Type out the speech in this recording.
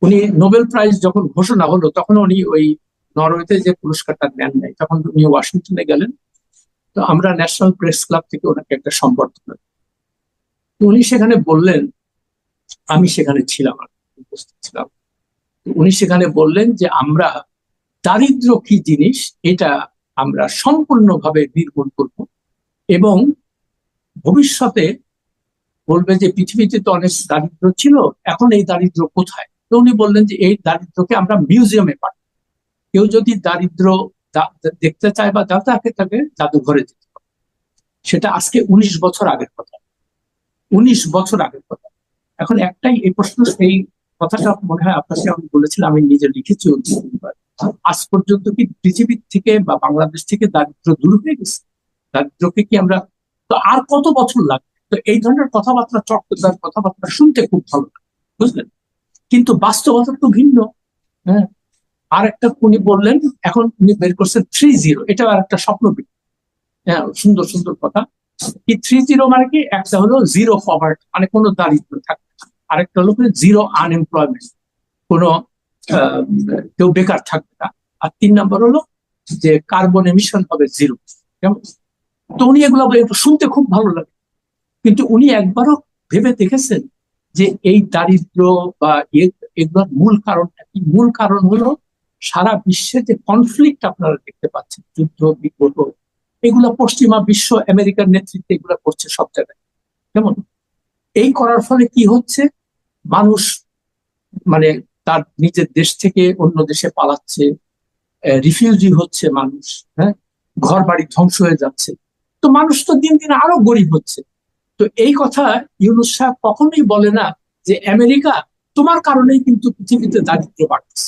উনি Nobel prize যখন ঘোষণা হলো তখন উনি ওই নরওয়েতে যে পুরস্কারটা নেন নাই, তখন উনি ওয়াশিংটনে গেলেন। তো আমরা ন্যাশনাল প্রেস ক্লাব থেকে ওনাকে একটা সম্বর্ধনা দিই। তো উনি সেখানে বললেন, আমি সেখানে ছিলাম, আর কি, উপস্থিত ছিলাম। তো উনি সেখানে বললেন যে আমরা দারিদ্র কি জিনিস এটা আমরা সম্পূর্ণভাবে নির্মূল করব, এবং ভবিষ্যতে বলবে যে পৃথিবীতে তো অনেক দারিদ্র ছিল, এখন এই দারিদ্র কোথায়। তো উনি বললেন যে এই দারিদ্রকে আমরা মিউজিয়ামে পাঠাবো। কেউ যদি দারিদ্র দেখতে চায় বা জানতে তাকে জাদুঘরে যেতে হবে। সেটা আজকে 19 বছর আগের কথা, 19 বছর আগের কথা। এখন একটাই এই প্রশ্ন, সেই কথাটা মনে হয় আপনাকে আমি বলেছিলাম, আমি নিজে লিখেছি আজ পর্যন্ত কি পৃথিবীর থেকে বা বাংলাদেশ থেকে দারিদ্র দূর হয়ে গেছে? দারিদ্রকে কি আমরা, তো আর কত বছর লাগবে? তো এই ধরনের কথাবার্তা, চটকদার কথাবার্তা শুনতে খুব ভালো লাগে, বুঝলেন, কিন্তু বাস্তবতা তো ভিন্ন। হ্যাঁ, আর একটা উনি বললেন, এখন উনি বের করছেন 3-0, এটা আর একটা স্বপ্ন। হ্যাঁ, সুন্দর সুন্দর কথা। কি 3-0 মানে কি? একটা হলো জিরো পভার্টি, মানে কোনো দারিদ্র থাকবে না। আরেকটা হলো জিরো আনএমপ্লয়মেন্ট, কোনো আহ, কেউ বেকার থাকবে না। আর 3 নম্বর হলো যে কার্বন এমিশন হবে জিরো। কেমন? তো উনি এগুলো শুনতে খুব ভালো লাগে, কিন্তু উনি একবারও ভেবে দেখেছেন যে এই দারিদ্র বা এগুলোর মূল কারণটা কি? মূল কারণ হলো সারা বিশ্বে যে কনফ্লিক্ট আপনারা দেখতে পাচ্ছেন, যুদ্ধ বিগ্রহ, এগুলো পশ্চিমা বিশ্ব আমেরিকার নেতৃত্বে এগুলো করছে সব জায়গায়। কেমন? এই করার ফলে কি হচ্ছে? মানুষ মানে তার নিজের দেশ থেকে অন্য দেশে পালাচ্ছে, রিফিউজি হচ্ছে মানুষ। হ্যাঁ, ঘর বাড়ি ধ্বংস হয়ে যাচ্ছে। তো মানুষ তো দিন দিন আরো গরিব হচ্ছে। তো এই কথা ইউনূস সাহেব কখনোই বলে না যে আমেরিকা, তোমার কারণেই কিন্তু পৃথিবীতে দারিদ্র বাড়ছে।